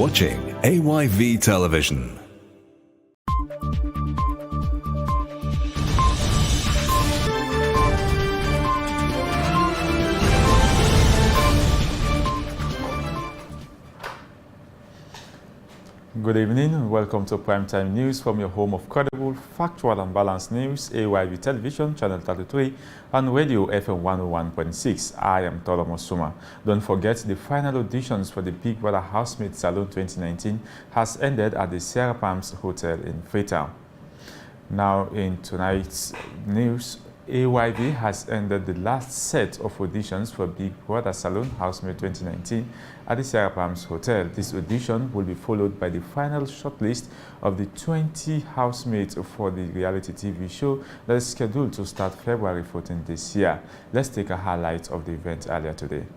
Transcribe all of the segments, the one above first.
watching AYV Television. Good evening and welcome to Primetime News from your home of credible, factual and balanced news, AYV Television, Channel 33 and Radio FM 101.6. I am Tholoma Sumah. Don't forget the final auditions for the Big Brother Housemaid Salon 2019 has ended at the Sierra Palms Hotel in Freetown. Now in tonight's news, AYV has ended the last set of auditions for Big Brother Salon Housemaid 2019 at the Sierra Palms Hotel. This audition will be followed by the final shortlist of the 20 housemaids for the reality TV show that is scheduled to start February 14 this year. Let's take a highlight of the event earlier today.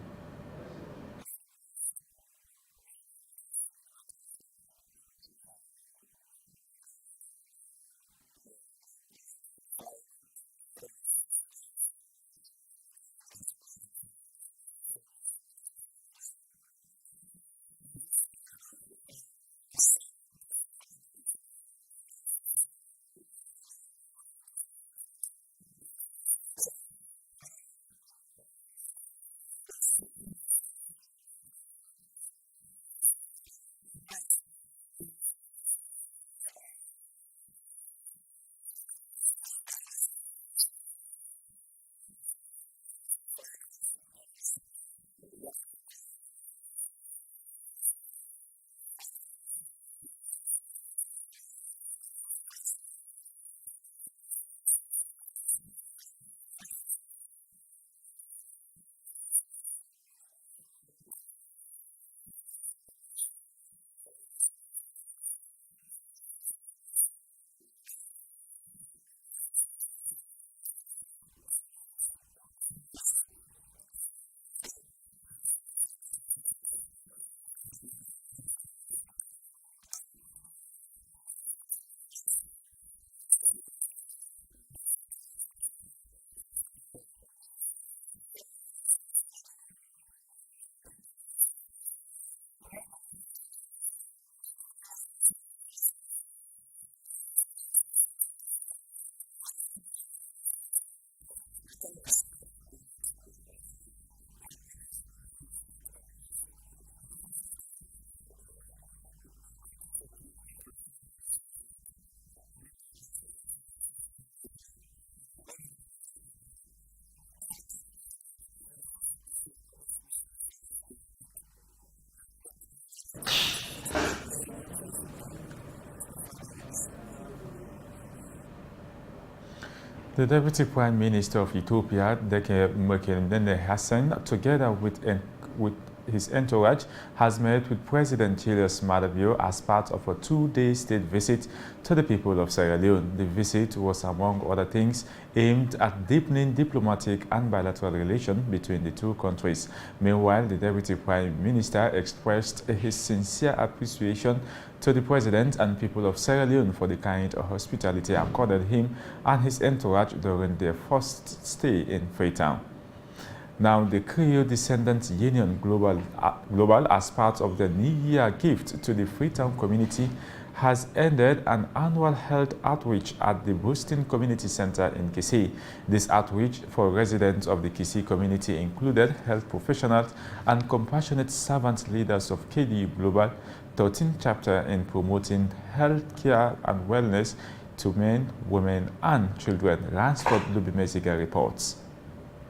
The Deputy Prime Minister of Ethiopia, Deke Mekemdene Hassan, together with his entourage, has met with President Julius Maada Bio as part of a two-day state visit to the people of Sierra Leone. The visit was, among other things, aimed at deepening diplomatic and bilateral relations between the two countries. Meanwhile, the Deputy Prime Minister expressed his sincere appreciation to the President and people of Sierra Leone for the kind of hospitality accorded him and his entourage during their first stay in Freetown. Now, the Creole Descendants Union Global, as part of the New Year gift to the Freetown community, has ended an annual health outreach at the Boosting Community Center in Kisii. This outreach for residents of the Kisii community included health professionals and compassionate servant leaders of KDU Global 13th chapter in promoting health care and wellness to men, women, and children. Ransford Lubimesiga reports.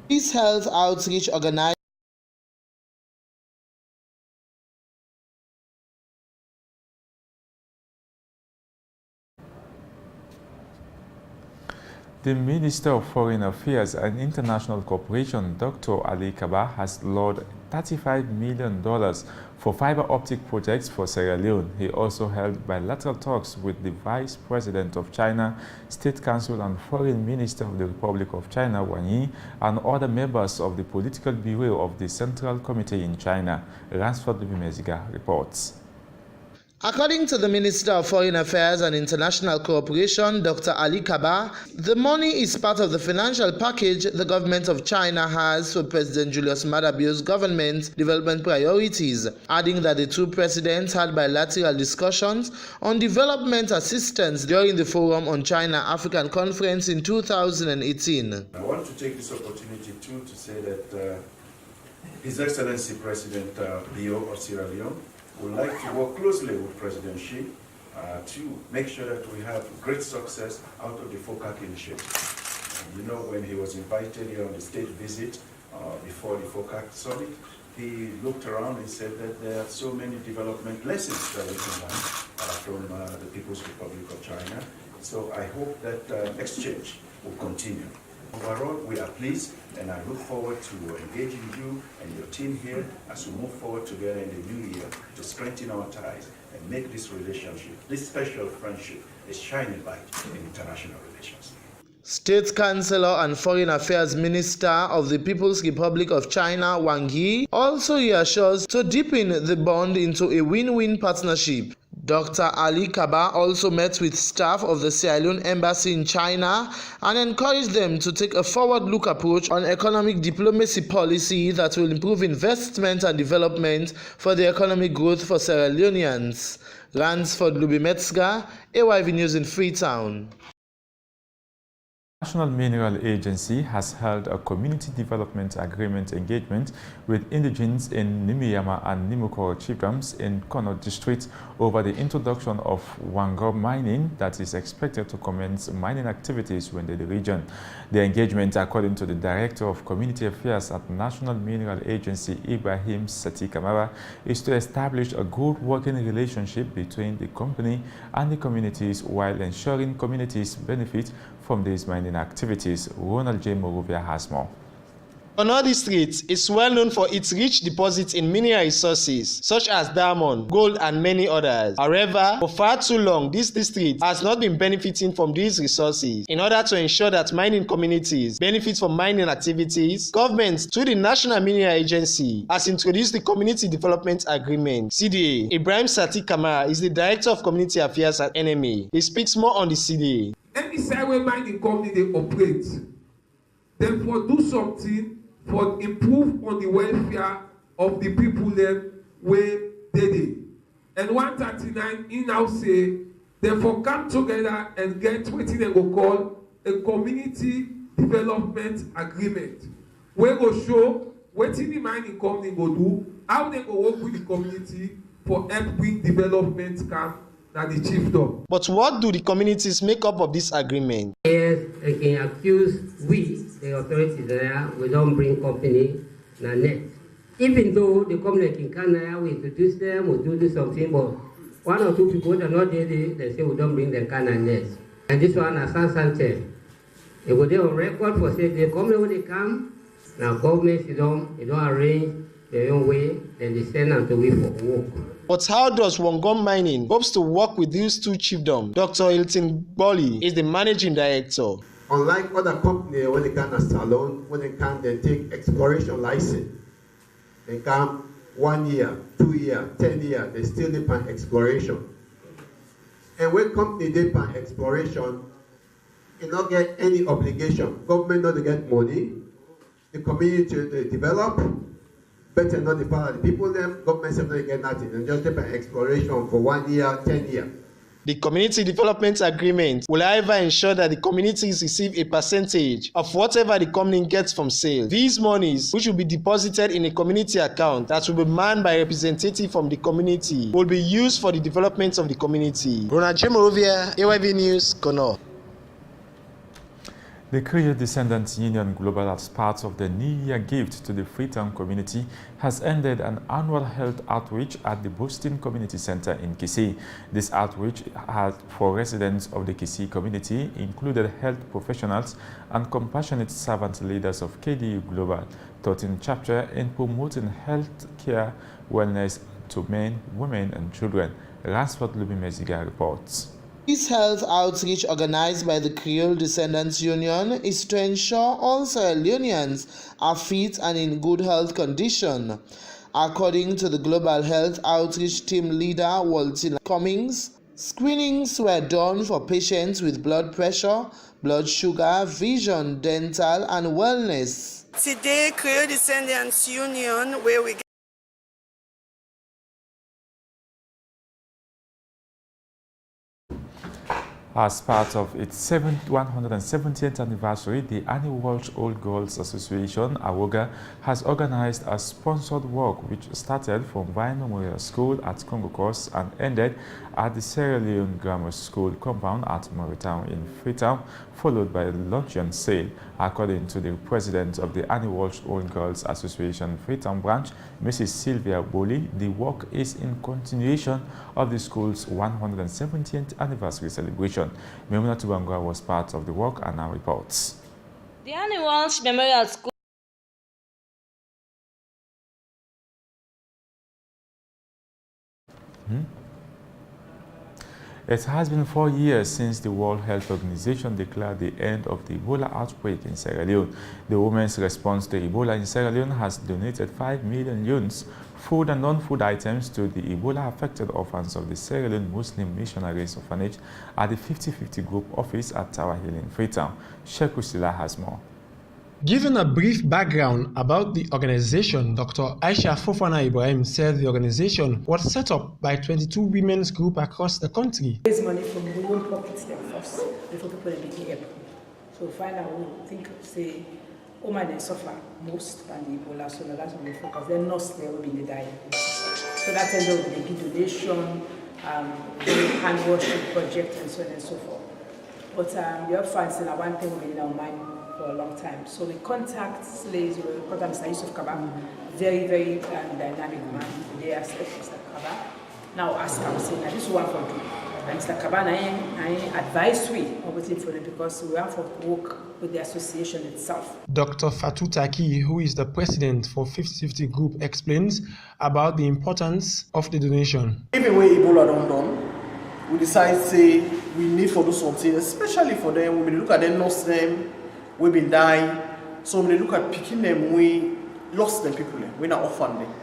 This health outreach organized The Minister of Foreign Affairs and International Cooperation, Dr. Ali Kaba, has lowered $35 million for fiber optic projects for Sierra Leone. He also held bilateral talks with the Vice President of China, State Council and Foreign Minister of the Republic of China, Wang Yi, and other members of the Political Bureau of the Central Committee in China. Ransford Lubimeziga reports. According to the Minister of Foreign Affairs and International Cooperation, Dr. Ali Kaba, the money is part of the financial package the government of China has for President Julius Maada Bio's government's development priorities, adding that the two presidents had bilateral discussions on development assistance during the Forum on China-African Conference in 2018. I want to take this opportunity too to say that His Excellency President Bio of Sierra Leone would like to work closely with President Xi to make sure that we have great success out of the FOCAC initiative. You know, when he was invited here on the state visit before the FOCAC summit, he looked around and said that there are so many development lessons that we can learn from the People's Republic of China. So I hope that exchange will continue. Overall, we are pleased, and I look forward to engaging you and your team here as we move forward together in the new year to strengthen our ties and make this relationship, this special friendship, a shining light in international relations. State Councillor and Foreign Affairs Minister of the People's Republic of China, Wang Yi, also reassures to deepen the bond into a win-win partnership. Dr. Ali Kaba also met with staff of the Sierra Leone Embassy in China and encouraged them to take a forward-look approach on economic diplomacy policy that will improve investment and development for the economic growth for Sierra Leoneans. Ransford Lubimetsga, AYV News in Freetown. The National Mineral Agency has held a community development agreement engagement with indigenes in Nimiyama and Nimukoro chiefdoms in Kono district over the introduction of Wango mining that is expected to commence mining activities within the region. The engagement, according to the Director of Community Affairs at National Mineral Agency, Ibrahim Sati Kamara, is to establish a good working relationship between the company and the communities while ensuring communities benefit from these mining activities. Ronald J. Morovia has more. Kono District is well known for its rich deposits in mineral resources such as diamond, gold, and many others. However, for far too long, this district has not been benefiting from these resources. In order to ensure that mining communities benefit from mining activities, government, through the National Mineral Agency, has introduced the Community Development Agreement, CDA. Ibrahim Sati Kamara is the Director of Community Affairs at NMA. He speaks more on the CDA. Any side where mining company they operate, then for do something for improve on the welfare of the people them where they did. And 139 in now say therefore come together and get what they go call a community development agreement. We go show what the mining company go do, how they go work with the community for help bring development come. But what do the communities make up of this agreement? Yes, they can accuse we, the authorities there, we don't bring company na net. Even though the company in Canada, we introduce them, we do something, but one or two people that are not there, they say we don't bring them Canada net. And this one is Sanchez. They go there on record for say the company when they come, now government you don't arrange their own way, then they send them to we for work. But how does Wangom Mining hopes to work with these two chiefdoms? Dr. Hilton Bolly is the managing director. Unlike other companies, when they can alone, when they can then take exploration license, they come 1 year, 2 years, 10 years, they still depend on exploration. And when company depend exploration, you don't get any obligation. Government not to get money, the community to develop. Better not the power of the people, them government simply get nothing and just depend exploration for 1 year, 10 years. The Community Development Agreement will however ensure that the communities receive a percentage of whatever the company gets from sale. These monies, which will be deposited in a community account that will be manned by a representative from the community, will be used for the development of the community. Ronald J. Morovia, AYV News, Kono. The Creole Descendants Union Global, as part of the New Year gift to the Freetown community, has ended an annual health outreach at the Boston Community Center in Kisii. This outreach for residents of the Kisii community included health professionals and compassionate servant leaders of KDU Global, 13th chapter in promoting health care wellness to men, women, and children. Ransford Lubimeziga reports. This health outreach organized by the Creole Descendants Union is to ensure all Sierra Leoneans are fit and in good health condition. According to the Global Health Outreach Team leader, Walter Cummings, screenings were done for patients with blood pressure, blood sugar, vision, dental, and wellness. Today, Creole Descendants Union, where we As part of its 170th anniversary, the Annie Walsh Old Girls Association, AWOGA, has organized a sponsored walk which started from Vine Memorial School at Congo Coast and ended at the Sierra Leone Grammar School compound at Moritown in Freetown, followed by a luncheon sale. According to the president of the Annie Walsh Old Girls Association Freetown branch, Mrs. Sylvia Boli, the walk is in continuation of the school's 170th anniversary celebration. Memuna Tubangwa was part of the walk and now reports. The Annie Walsh Memorial School It has been 4 years since the World Health Organization declared the end of the Ebola outbreak in Sierra Leone. The Women's Response to Ebola in Sierra Leone has donated 5 million yuans, food and non-food items, to the Ebola-affected orphans of the Sierra Leone Muslim Missionaries Orphanage at the 50/50 Group office at Tower Hill in Freetown. Sheikh Usila has more. Given a brief background about the organization, Dr. Aisha Fofana Ibrahim said the organization was set up by 22 women's groups across the country. Raise money from the own pockets them first before people begin help. So find out who think say women they suffer most and the Ebola, so that's what we focus. Then nurse they will be the die. So that ends up with the donation, hand washing project and so on and so forth. But the orphans in one thing will be in our mind for a long time. So we contact slaves, we contact Mr. Yusuf Kaba, very, very dynamic man. They asked Mr. Kaba. Now ask him, say, now this one for you. And Mr. Kaba, I advise we on waiting for them because we have to work with the association itself. Dr. Fatou Taki, who is the president for 50/50 Group, explains about the importance of the donation. Even when Ebola don't done, we decide say we need to do something, especially for them. When we look at them, nurse them, we've been dying. So when we look at picking them, we lost them people. We not orphan them.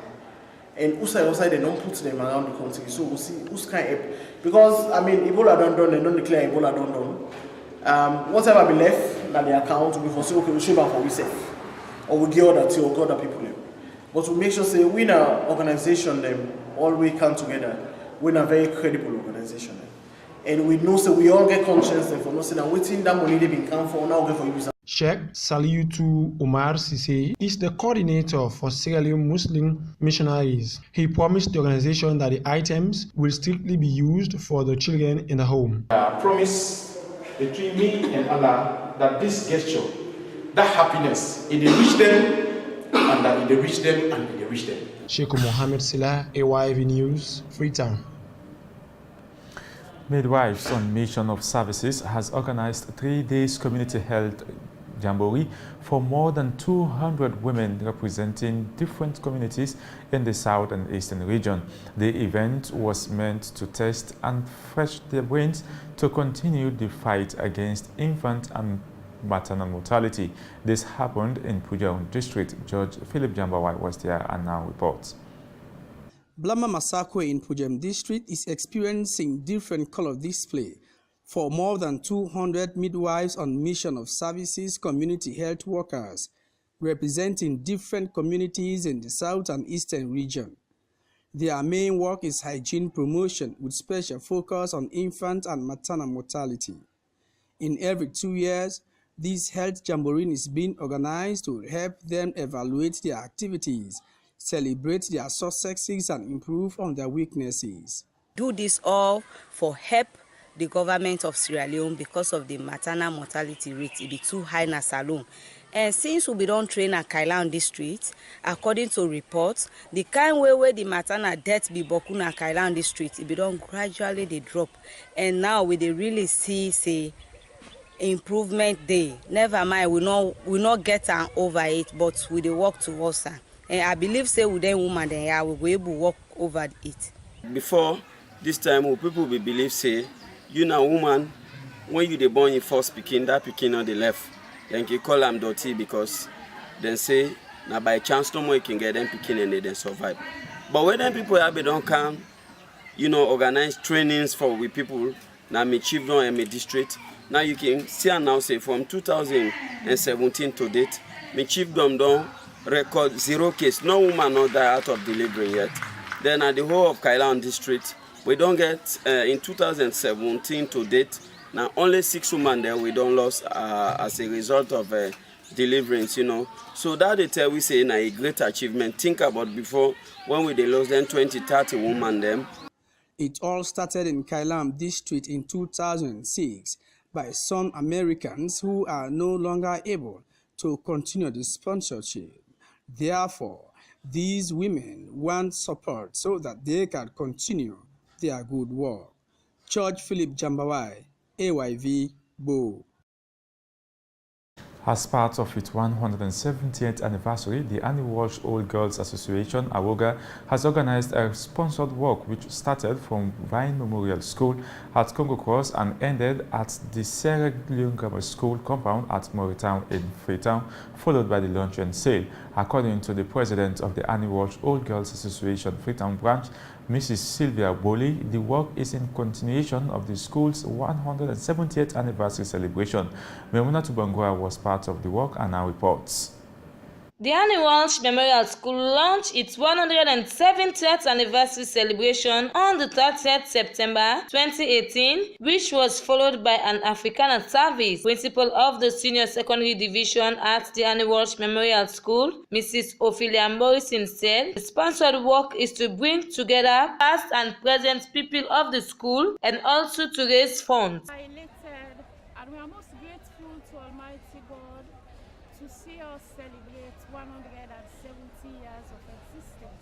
And outside they don't put them around the country. So we'll see who's can help. Because I mean Ebola don't done, they don't declare Ebola don't done. Whatever be left that the account, we for say okay, we show back for we save. Or we give other to other people. But we make sure say we in our organization them all we come together. We're a very credible organization. And we know so we all get conscience for no saying waiting that money they've been come for now get for use. Sheikh Saliutu Umar Sise is the coordinator for Sierra Leone Muslim Missionaries. He promised the organization that the items will strictly be used for the children in the home. I promise between me and Allah that this gesture, that happiness, it will reach them, and that it will reach them, and it will reach them. Sheikh Mohammed Sila, AYV News, Freetown. Midwives on Mission of Services has organized 3 days community health jamboree for more than 200 women representing different communities in the south and eastern region. The event was meant to test and refresh their brains to continue the fight against infant and maternal mortality. This happened in Pujaun district. Judge Philip Jambawai was there and now reports. Blama Masakwe in Pujaun district is experiencing different color display for more than 200 midwives on Mission of Services community health workers representing different communities in the south and eastern region. Their main work is hygiene promotion with special focus on infant and maternal mortality. In every 2 years, this health jamboree is being organized to help them evaluate their activities, celebrate their successes, and improve on their weaknesses. Do this all for help the government of Sierra Leone because of the maternal mortality rate. It be too high in Salone. And since we don't train at Kailan district, according to reports, the kind way where the maternal death be bokuna Kailan district, it be done gradually they drop. And now we they really see say improvement day. Never mind, we not get over it, but we they work towards her. And I believe say with them woman then we will be able to work over it. Before this time, people will believe say you know woman when you they born your first picking that picking on the left, then you call them dirty because then say Now by chance, no more you can get them picking and they then survive. But when them people have don't come, organize trainings for we people. Now me chief don and me district. Now you can see and now say from 2017 to date, me chief don record 0 case. No woman not die out of delivery yet. Then at the whole of Kailan district, we don't get in 2017 to date. Now only 6 women there we don't lost as a result of deliverance, So that they tell we say a great achievement. Think about before when we lost them 20, 30 women them. It all started in Kailam district in 2006 by some Americans who are no longer able to continue the sponsorship. Therefore, these women want support so that they can continue their good work. George Philip Jambawai, AYV, Bo. As part of its 170th anniversary, the Annie Walsh Old Girls Association, AWOGA, has organized a sponsored walk which started from Vine Memorial School at Congo Cross and ended at the Sierra Leone Grammar School compound at Moritown in Freetown, followed by the lunch and sale. According to the president of the Annie Walsh Old Girls Association Freetown branch, Mrs. Sylvia Boli, the work is in continuation of the school's 170th anniversary celebration. Memuna Tubangua was part of the work and now reports. The Annie Walsh Memorial School launched its 170th anniversary celebration on the 30th September 2018, which was followed by an Africana service. Principal of the Senior Secondary Division at the Annie Walsh Memorial School, Mrs. Ophelia Morrison, said the sponsored work is to bring together past and present people of the school and also to raise funds. And we are most grateful to Almighty God to see us celebrate 170 years of existence.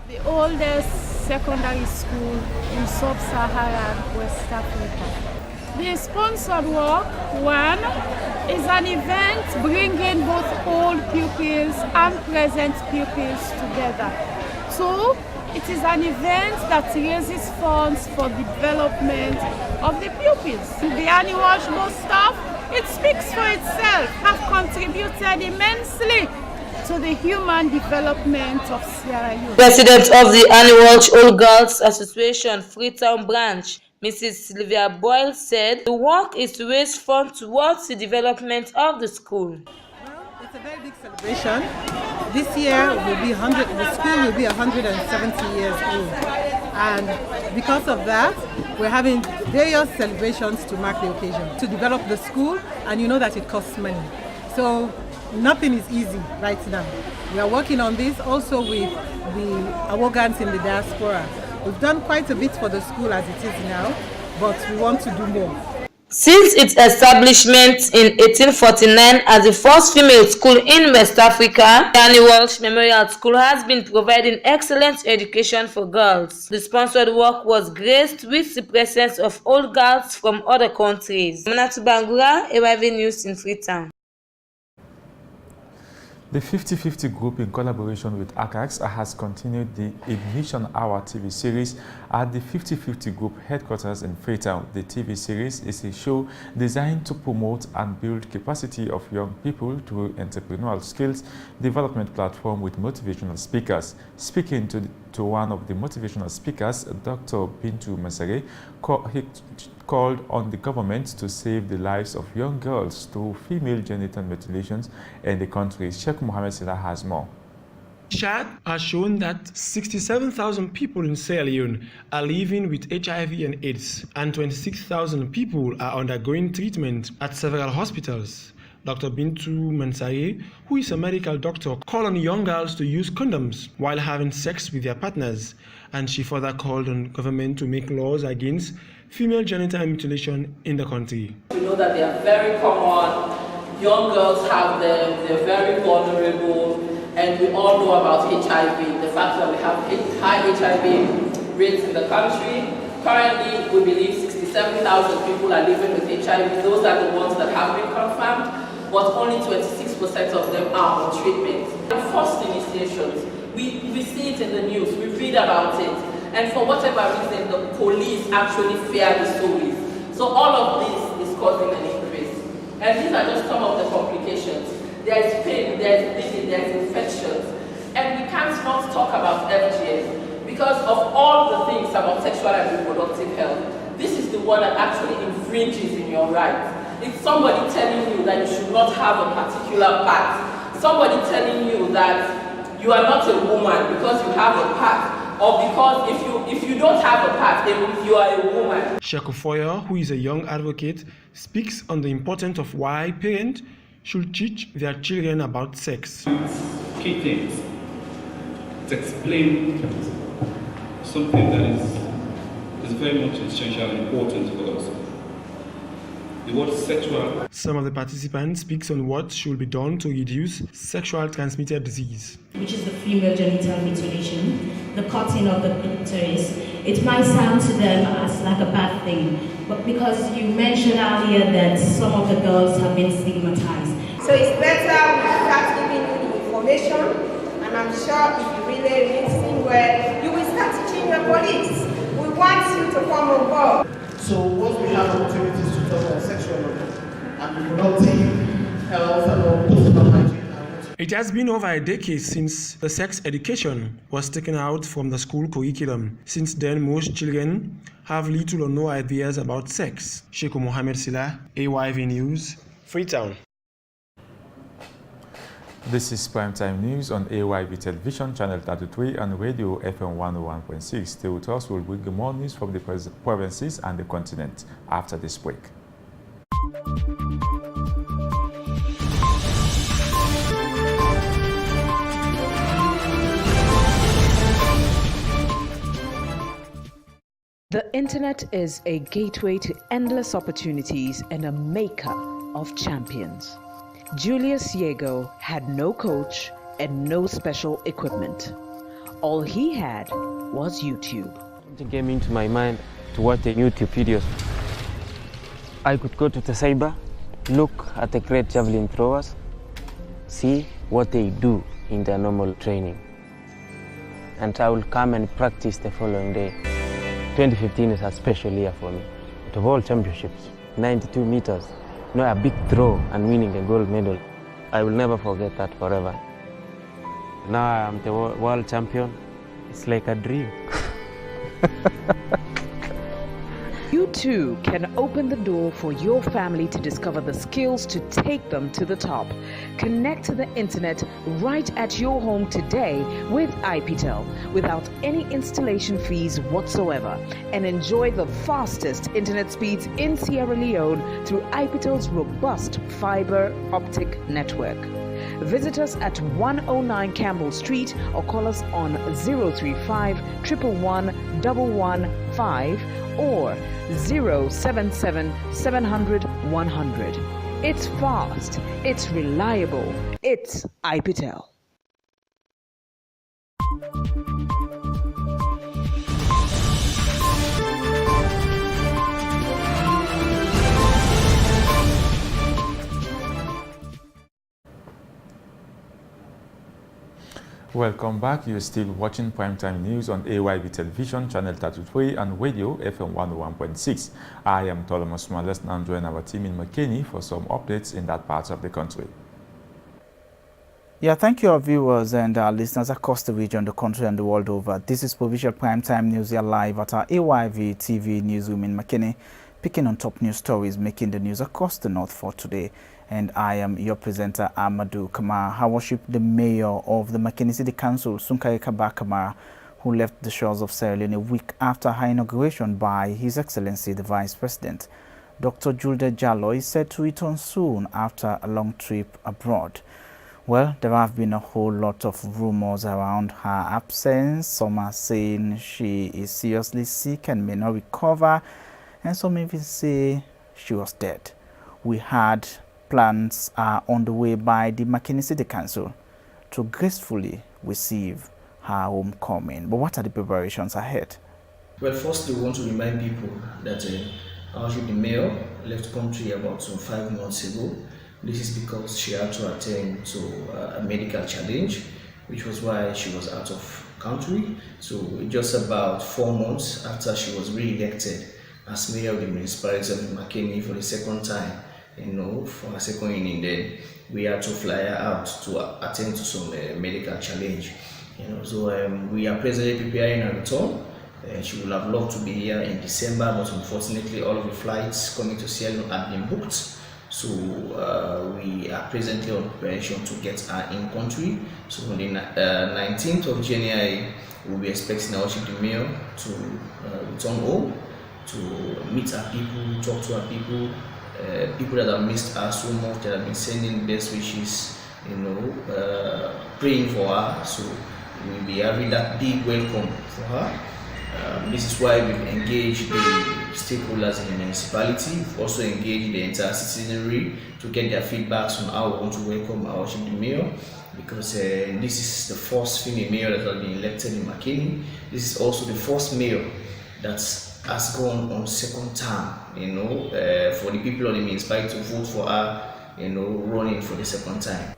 The oldest secondary school in sub-Saharan West Africa. The sponsored work, 1, is an event bringing both old pupils and present pupils together. 2, it is an event that raises funds for the development of the pupils. The Annie Walsh staff, it speaks for itself, have contributed immensely to the human development of Sierra Leone. President of the Annie Walsh Old Girls Association Freetown branch, Mrs. Sylvia Boyle, said the work is to raise funds towards the development of the school. Well, it's a very big celebration. This year will be the school will be 170 years old. And because of that, we're having various celebrations to mark the occasion, to develop the school, and you know that it costs money. So nothing is easy right now. We are working on this also with the Awogans in the diaspora. We've done quite a bit for the school as it is now, but we want to do more. Since its establishment in 1849 as the first female school in West Africa, the Annie Walsh Memorial School has been providing excellent education for girls. The sponsored work was graced with the presence of old girls from other countries. Manatu Bangura, AYV News in Freetown. The 50/50 group, in collaboration with ACAX, has continued the Ignition Hour TV series at the 50/50 group headquarters in Freetown. The TV series is a show designed to promote and build capacity of young people through entrepreneurial skills development platform with motivational speakers. Speaking to one of the motivational speakers, Dr. Bintu Masare, called on the government to save the lives of young girls through female genital mutilations in the country. Sheikh Mohammed Salah has more. Chart has shown that 67,000 people in Sierra Leone are living with HIV and AIDS, and 26,000 people are undergoing treatment at several hospitals. Dr. Bintu Mansaye, who is a medical doctor, called on young girls to use condoms while having sex with their partners, and she further called on government to make laws against female genital mutilation in the country. We know that they are very common, young girls have them, they're very vulnerable, and we all know about HIV, the fact that we have high HIV rates in the country. Currently, we believe 67,000 people are living with HIV. Those are the ones that have been confirmed, but only 26% of them are on treatment. Forced initiations, we see it in the news, we read about it, and for whatever reason, the police actually fear the stories. So all of this is causing an increase. And these are just some of the complications. there's pain, there's bleeding, there's infections. And we can't not talk about FGM because of all the things about sexual and reproductive health. This is the one that actually infringes in your rights. It's somebody telling you that you should not have a particular part. Somebody telling you that you are not a woman because you have a part, or because if you don't have a part, you are a woman. Shekofoyo, who is a young advocate, speaks on the importance of why parents should teach their children about sex. Key things to explain something that is very much essential and important for us. The word sexual. Some of the participants speaks on what should be done to reduce sexual transmitted disease, which is the female genital mutilation, the cutting of the clitoris. It might sound to them as like a bad thing, but because you mentioned earlier that some of the girls have been stigmatized. So it's better we start giving you the information, and I'm sure if you really listen well, you will start teaching your colleagues. We want you to come on board. So once we have opportunities to talk about sexual and reproductive health and personal hygiene. It has been over a decade since the sex education was taken out from the school curriculum. Since then, most children have little or no ideas about sex. Sheikh Mohammed Sila, AYV News, Freetown. This is Primetime News on AYV Television, Channel 33 and Radio FM 101.6. Stay with us. We'll bring you more news from the provinces and the continent after this break. The internet is a gateway to endless opportunities and a maker of champions. Julius Yego had no coach and no special equipment. All he had was YouTube. It came into my mind to watch the YouTube videos. I could go to the cyber, look at the great javelin throwers, see what they do in their normal training. And I will come and practice the following day. 2015 is a special year for me. The World Championships, 92 meters. A big throw and winning a gold medal. I will never forget that forever. Now I am the world champion. It's like a dream. You too can open the door for your family to discover the skills to take them to the top. Connect to the internet right at your home today with IPTEL without any installation fees whatsoever, and enjoy the fastest internet speeds in Sierra Leone through IPTEL's robust fiber optic network. Visit us at 109 Campbell Street or call us on 035 111 115 or 077 700 100. It's fast, it's reliable, it's IPTEL. Welcome back. You're still watching Primetime News on AYV Television, Channel 33 and Radio FM 101.6. I am Tholoma Sumah. Let's now join our team in McKinney for some updates in that part of the country. Yeah, thank you, our viewers and our listeners across the region, the country and the world over. This is Provincial Primetime News here live at our AYV TV newsroom in McKinney, picking on top news stories making the news across the north for today. And I am your presenter, Amadou Kamara. I worship the mayor of the McKinney City Council, Sunkai Kaba Kamara, who left the shores of Sierra Leone a week after her inauguration by His Excellency the Vice President. Dr. Julde Jallo is said to return soon after a long trip abroad. Well, there have been a whole lot of rumors around her absence. Some are saying she is seriously sick and may not recover, and some even say she was dead. We had plans are on the way by the McKinney City Council to gracefully receive her homecoming. But what are the preparations ahead? Well, firstly, we want to remind people that the mayor left the country about 5 months ago. This is because she had to attend to a medical challenge, which was why she was out of country. So just about 4 months after she was re-elected as mayor of the municipality of McKinney for the second time, for her second inning. Then we had to fly her out to attend to some medical challenge. So we are presently preparing her return. She would have loved to be here in December, but unfortunately all of the flights coming to Sierra Leone have been booked. So we are presently on preparation to get her in country. So on the 19th of January, we'll be expecting our Chief Mayor to return home, to meet our people, talk to our people, people that have missed her so much, that have been sending best wishes, praying for her. So we'll be having that big welcome for her. This is why we've engaged the stakeholders in the municipality. We've also engaged the entire citizenry to get their feedbacks on how we want to welcome our Chief Mayor, because this is the first female mayor that has been elected in McKinney. This is also the first mayor that has gone on second term, for the people of the municipality to vote for her, running for the second time.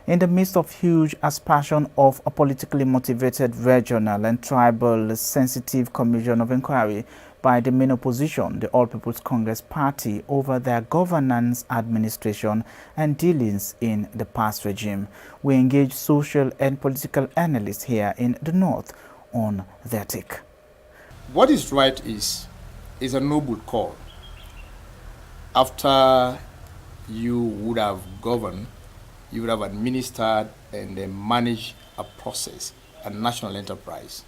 In the midst of huge aspersion of a politically motivated regional and tribal sensitive commission of inquiry by the main opposition, the All People's Congress Party, over their governance, administration and dealings in the past regime, we engage social and political analysts here in the North on their take. What is right is a noble call. After you would have governed, you would have administered and managed a process, a national enterprise.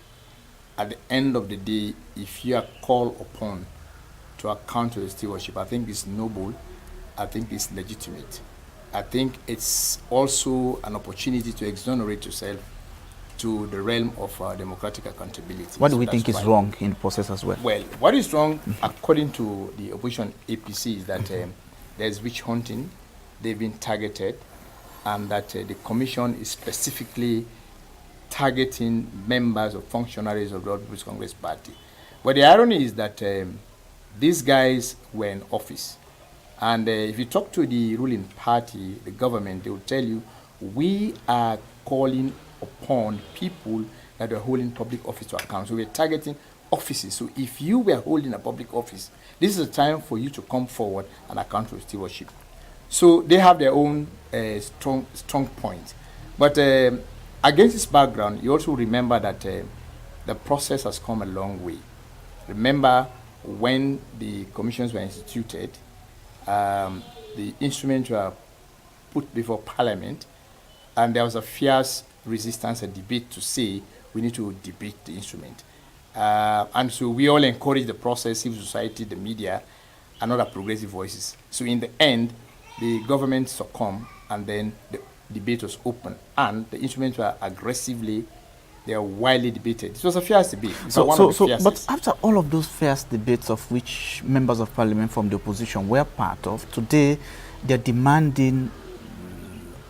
At the end of the day, if you are called upon to account to the stewardship, I think it's noble, I think it's legitimate. I think it's also an opportunity to exonerate yourself to the realm of democratic accountability. What do we think is wrong in the process as well? Well, what is wrong, according to the opposition APC, is that there's witch hunting, they've been targeted, and that the commission is specifically targeting members or functionaries of the All People's Congress Party. But the irony is that these guys were in office. And if you talk to the ruling party, the government, they will tell you, we are calling upon people that are holding public office to account. So we're targeting offices. So if you were holding a public office, this is a time for you to come forward and account for stewardship. So they have their own strong point. But against this background, you also remember that the process has come a long way. Remember when the commissions were instituted, the instruments were put before Parliament, and there was a fierce resistance and debate to say we need to debate the instrument. And so we all encourage the process, civil society, the media, and other progressive voices. So in the end, the government succumbed, and then the debate was open, and the instruments were they are widely debated. It was a fierce debate. But after all of those fierce debates, of which members of parliament from the opposition were part of, today they're demanding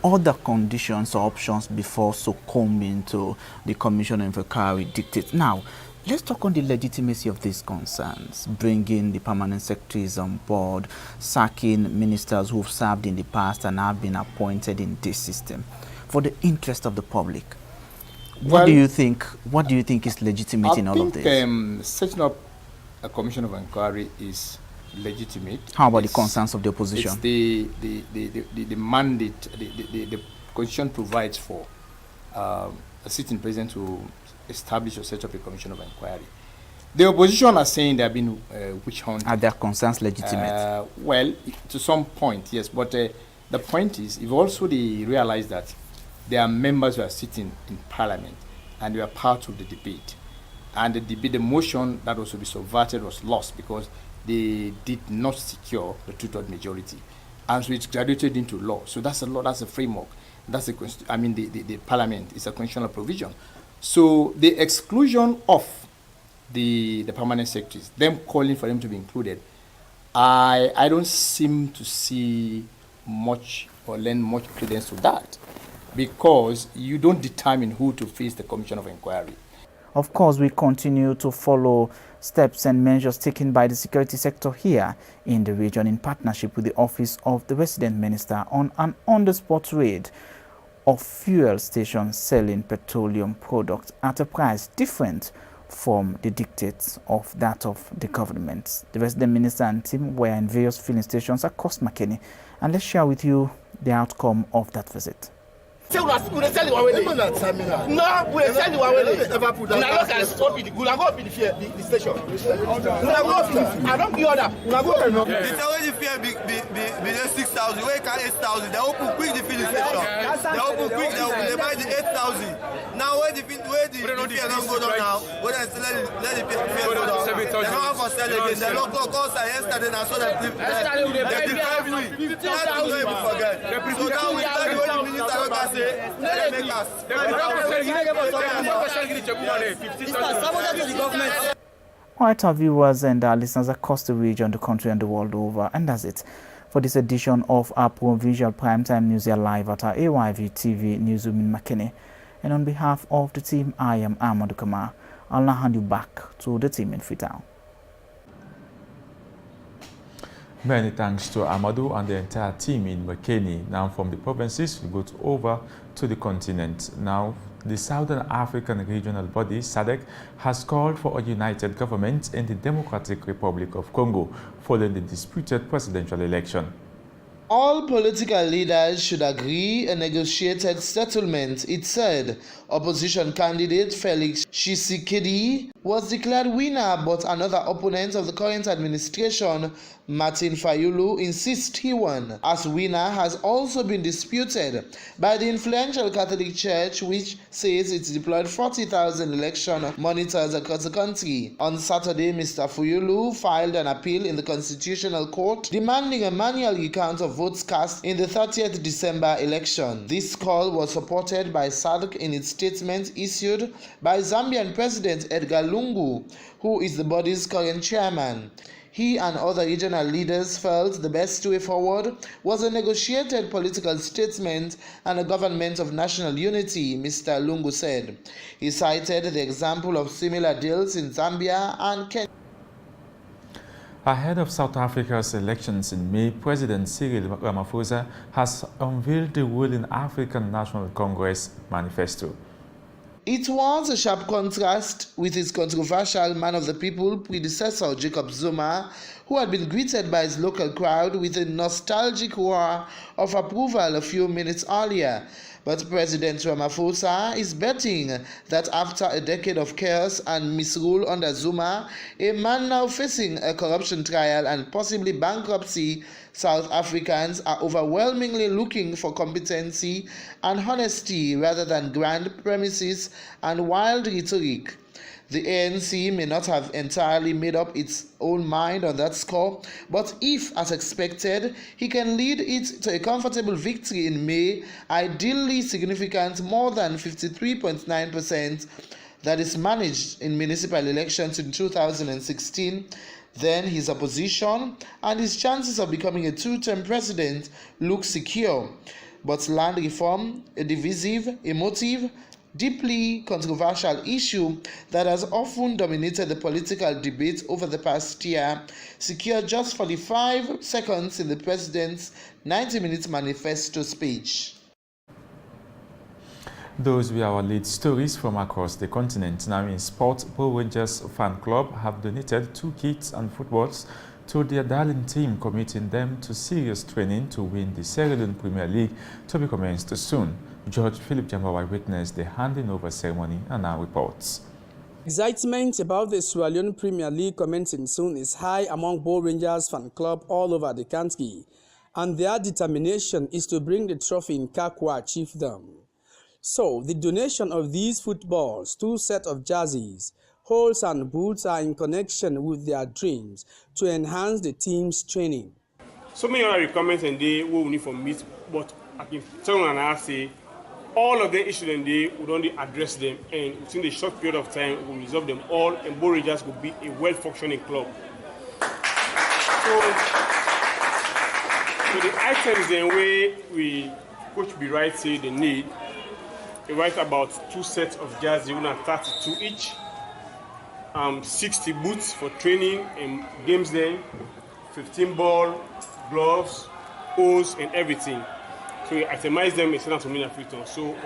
other conditions or options before succumbing to the commission of inquiry dictates. Now, let's talk on the legitimacy of these concerns, bringing the permanent secretaries on board, sacking ministers who've served in the past and have been appointed in this system for the interest of the public. What do you think is legitimate in all of this? I think setting up a commission of inquiry is legitimate. How about the concerns of the opposition? It's the mandate, the constitution provides for a sitting president to establish or set up a commission of inquiry. The opposition are saying they have been witch hunting. Are their concerns legitimate? Well, to some point, yes. But the point is, if also they realize that there are members who are sitting in Parliament and they are part of the debate, and the motion that was to be subverted was lost because they did not secure the two-thirds majority, and so it's graduated into law. So that's a law, that's a framework, that's the Parliament is a constitutional provision. So the exclusion of the permanent secretaries, them calling for them to be included, I don't seem to see much or lend much credence to that, because you don't determine who to face the commission of inquiry. Of course, we continue to follow steps and measures taken by the security sector here in the region in partnership with the Office of the Resident Minister on an on-the-spot raid of fuel stations selling petroleum products at a price different from the dictates of that of the government. The resident minister and team were in various filling stations across Makeni, and let's share with you the outcome of that visit. Say we sell the one way. No, we sell the one way. Una look at stop it. Una go up in the station. Una go up. I don't give order. Una go up. They say when the fare be 6,000, when it can 8,000, they open quick the filling station. They open quick. They buy the 8,000. Now when the fare don't go down now, when they let the fare go down, they don't have to sell again. They don't go cause yesterday now so they prepare me. That's the way we forget. So now we start when the minister look at Alright, our viewers and our listeners across the region, the country and the world over, and that's it for this edition of our Provincial Primetime News here live at our AYV TV newsroom in Makeni. And on behalf of the team, I am Amadou Kamar. I'll now hand you back to the team in Freetown. Many thanks to Amadou and the entire team in Makeni. Now from the provinces, we go over to the continent. Now, the Southern African Regional Body, SADC, has called for a united government in the Democratic Republic of Congo following the disputed presidential election. All political leaders should agree a negotiated settlement, it said. Opposition candidate Felix Tshisekedi was declared winner, but another opponent of the current administration, Martin Fayulu, insists he won. As winner has also been disputed by the influential Catholic Church, which says it's deployed 40,000 election monitors across the country. On Saturday, Mr. Fayulu filed an appeal in the Constitutional Court demanding a manual recount of votes cast in the 30th December election. This call was supported by SADC in its statement issued by Zambian President Edgar Lungu, who is the body's current chairman. He and other regional leaders felt the best way forward was a negotiated political statement and a government of national unity, Mr. Lungu said. He cited the example of similar deals in Zambia and Kenya. Ahead of South Africa's elections in May, President Cyril Ramaphosa has unveiled the ruling African National Congress manifesto. It was a sharp contrast with his controversial man of the people predecessor Jacob Zuma, who had been greeted by his local crowd with a nostalgic roar of approval a few minutes earlier. But President Ramaphosa is betting that after a decade of chaos and misrule under Zuma, a man now facing a corruption trial and possibly bankruptcy, South Africans are overwhelmingly looking for competency and honesty rather than grand premises and wild rhetoric. The ANC may not have entirely made up its own mind on that score, but if, as expected, he can lead it to a comfortable victory in May, ideally significant more than 53.9% that is managed in municipal elections in 2016, then his opposition and his chances of becoming a two-term president look secure. But land reform, a divisive, emotive, deeply controversial issue that has often dominated the political debate over the past year, secured just 45 seconds in the president's 90-minute manifesto speech. Those were our lead stories from across the continent. Now in sport, Pro Rangers fan club have donated 2 kits and footballs to their darling team, committing them to serious training to win the Sierra Leone Premier League to be commenced soon. George Philip Jambawa witnessed the handing over ceremony and now reports. Excitement about the Sierra Leone Premier League commencing soon is high among Pro Rangers fan club all over the country, and their determination is to bring the trophy in Kakwa chiefdom. So, the donation of these footballs, 2 sets of jerseys, holes and boots are in connection with their dreams to enhance the team's training. So many other requirements and they will need for meet, but I can tell and I say all of the issues and they would only address them, and within the short period of time we will resolve them all, and Pro Rangers will be a well-functioning club. So the items in way we Coach Bright say they need. They write about 2 sets of jerseys, 32 each, 60 boots for training and games day, 15 ball, gloves, hose, and everything. So we itemize them and send out to me in Freetown. So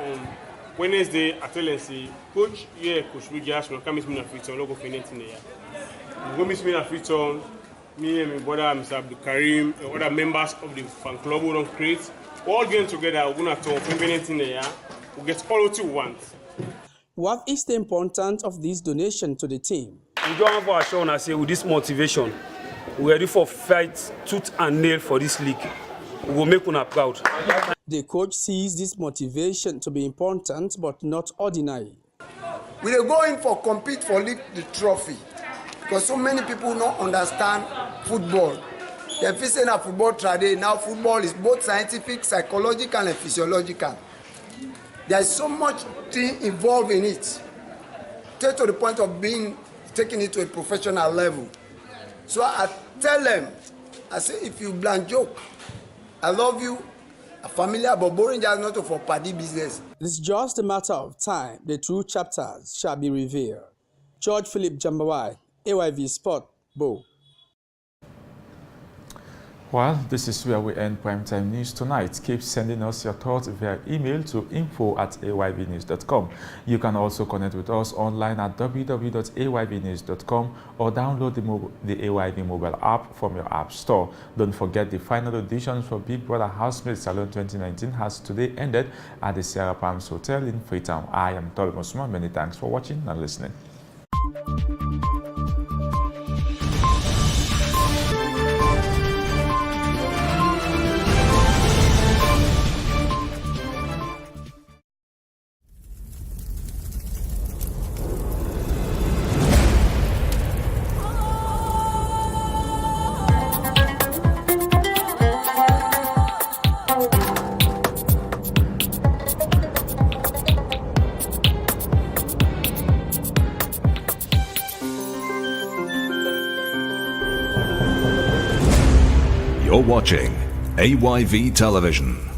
Wednesday at LNC, coach Rugias will come miss me in Afriton, local finance in the year. We go miss me in Afriton, me and my brother, Mr. Abdul Karim, and other members of the fan club who don't create. All getting together, we're going to talk finance in the year. We get all what you want. What is the importance of this donation to the team? We don't have our show, and I say with this motivation, we're ready for fight tooth and nail for this league. We will make una proud. The coach sees this motivation to be important but not ordinary. We are going for compete for league the trophy because so many people don't understand football. They're facing a football today. Now football is both scientific, psychological and physiological. There's so much thing involved in it. Take to the point of taking it to a professional level. So I tell them, I say, if you blank joke, I love you, a familiar but boring just not for party business. It's just a matter of time the true chapters shall be revealed. George Philip Jambawai, AYV'S Sport, Bo. Well, this is where we end Primetime News tonight. Keep sending us your thoughts via email to info@ayvnews.com. You can also connect with us online at www.ayvnews.com or download the AYV mobile app from your app store. Don't forget the final audition for Big Brother Housemaid Salon 2019 has today ended at the Sierra Palms Hotel in Freetown. I am Tholoma Sumah. Many thanks for watching and listening. You're watching AYV Television.